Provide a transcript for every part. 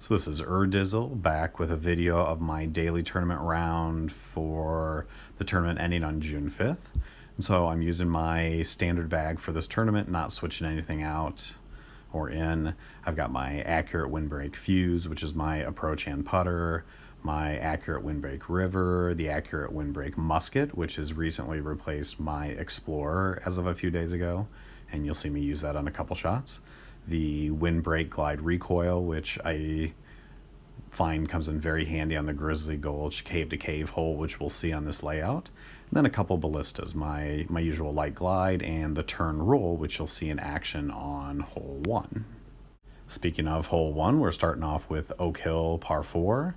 So this is Urdizzle back with a video of my daily tournament round for the tournament ending on June 5th. And so I'm using my standard bag for this tournament, not switching anything out or in. I've got my accurate windbreak fuse, which is my approach hand putter, my accurate windbreak river, the accurate windbreak musket, which has recently replaced my explorer as of a few days ago, and you'll see me use that on a couple shots. The windbreak glide recoil, which I find comes in very handy on the Grizzly Gulch cave to cave hole, which we'll see on this layout. And then a couple ballistas, my usual light glide and the turn roll, which you'll see in action on hole 1. Speaking of hole 1, we're starting off with Oak Hill par 4,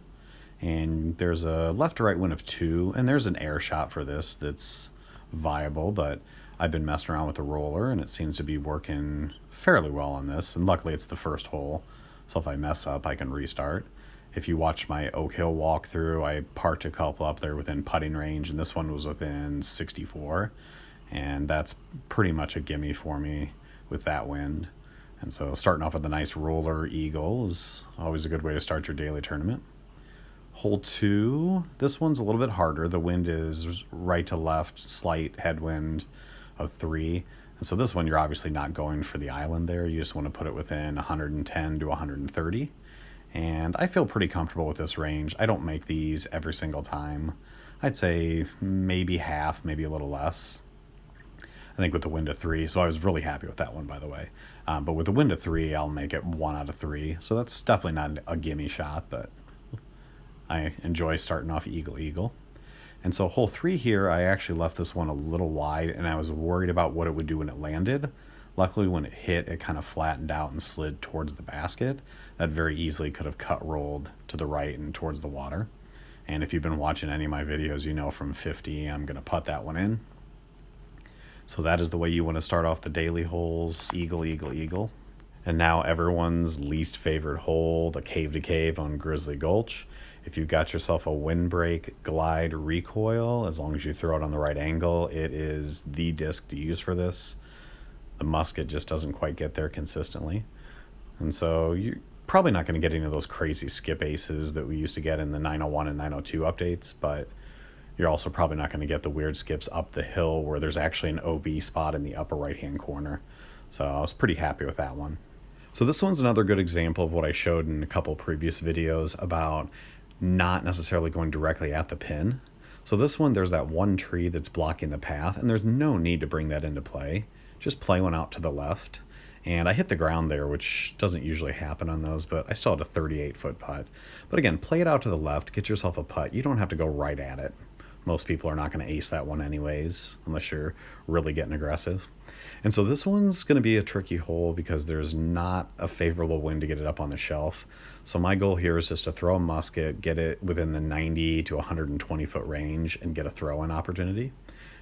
and there's a left to right wind of 2, and there's an air shot for this that's viable, but I've been messing around with the roller and it seems to be working fairly well on this, and luckily it's the first hole, so if I mess up I can restart. If you watch my Oak Hill walkthrough, I parked a couple up there within putting range, and this one was within 64, and that's pretty much a gimme for me with that wind. And so starting off with a nice roller eagle is always a good way to start your daily tournament. Hole 2, this one's a little bit harder. The wind is right to left, slight headwind of 3. And so this one, you're obviously not going for the island there. You just want to put it within 110 to 130. And I feel pretty comfortable with this range. I don't make these every single time. I'd say maybe half, maybe a little less. I think with the wind of 3, so I was really happy with that one, by the way. But with the wind of 3, I'll make it 1 out of 3. So that's definitely not a gimme shot, but I enjoy starting off eagle. And so hole 3 here, I actually left this one a little wide, and I was worried about what it would do when it landed. Luckily, when it hit, it kind of flattened out and slid towards the basket. That very easily could have cut rolled to the right and towards the water. And if you've been watching any of my videos, you know from 50, I'm going to putt that one in. So that is the way you want to start off the daily holes, eagle. And now everyone's least favorite hole, the cave to cave on Grizzly Gulch. If you've got yourself a windbreak glide recoil, as long as you throw it on the right angle, it is the disc to use for this. The musket just doesn't quite get there consistently. And so you're probably not going to get any of those crazy skip aces that we used to get in the 901 and 902 updates, but you're also probably not going to get the weird skips up the hill where there's actually an OB spot in the upper right-hand corner. So I was pretty happy with that one. So this one's another good example of what I showed in a couple previous videos about not necessarily going directly at the pin. So this one, there's that one tree that's blocking the path, and there's no need to bring that into play. Just play one out to the left. And I hit the ground there, which doesn't usually happen on those, but I still had a 38-foot putt. But again, play it out to the left, get yourself a putt. You don't have to go right at it. Most people are not going to ace that one anyways, unless you're really getting aggressive. And so this one's going to be a tricky hole because there's not a favorable wind to get it up on the shelf. So my goal here is just to throw a musket, get it within the 90 to 120-foot range, and get a throw-in opportunity.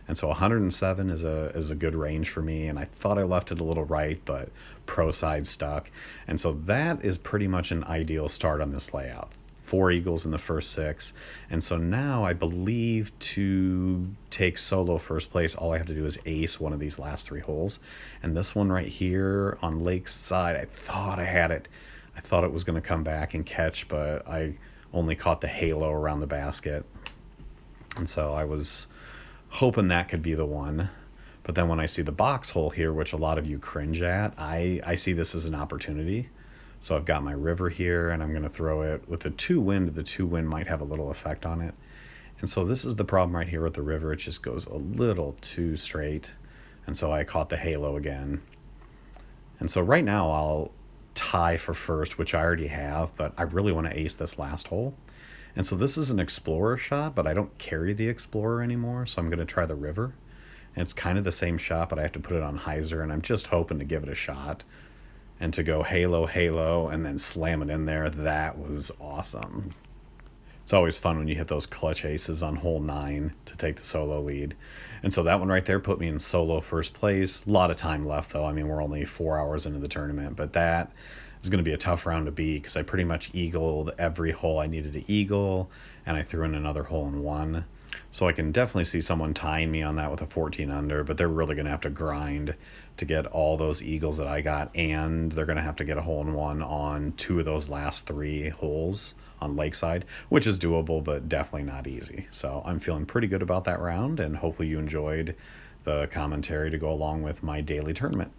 And so 107 is a good range for me, and I thought I left it a little right, but pro side stuck. And so that is pretty much an ideal start on this layout. 4 eagles in the first 6. And so now I believe to take solo first place, all I have to do is ace one of these last 3 holes. And this one right here on Lake's side, I thought I had it. I thought it was going to come back and catch, but I only caught the halo around the basket. And so I was hoping that could be the one. But then when I see the box hole here, which a lot of you cringe at, I see this as an opportunity. So I've got my river here, and I'm going to throw it with the 2 wind. The 2 wind might have a little effect on it. And so this is the problem right here with the river. It just goes a little too straight. And so I caught the halo again. And so right now I'll tie for first, which I already have, but I really want to ace this last hole. And so this is an explorer shot, but I don't carry the explorer anymore, so I'm going to try the river. And it's kind of the same shot, but I have to put it on hyzer, and I'm just hoping to give it a shot. And to go halo, and then slam it in there, that was awesome. It's always fun when you hit those clutch aces on hole 9 to take the solo lead. And so that one right there put me in solo first place. A lot of time left, though. I mean, we're only 4 hours into the tournament, but that is going to be a tough round to beat because I pretty much eagled every hole I needed to eagle, and I threw in another hole in 1. So I can definitely see someone tying me on that with a 14 under, but they're really going to have to grind to get all those eagles that I got, and they're going to have to get a hole-in-one on 2 of those last 3 holes on Lakeside, which is doable, but definitely not easy. So I'm feeling pretty good about that round, and hopefully you enjoyed the commentary to go along with my daily tournament.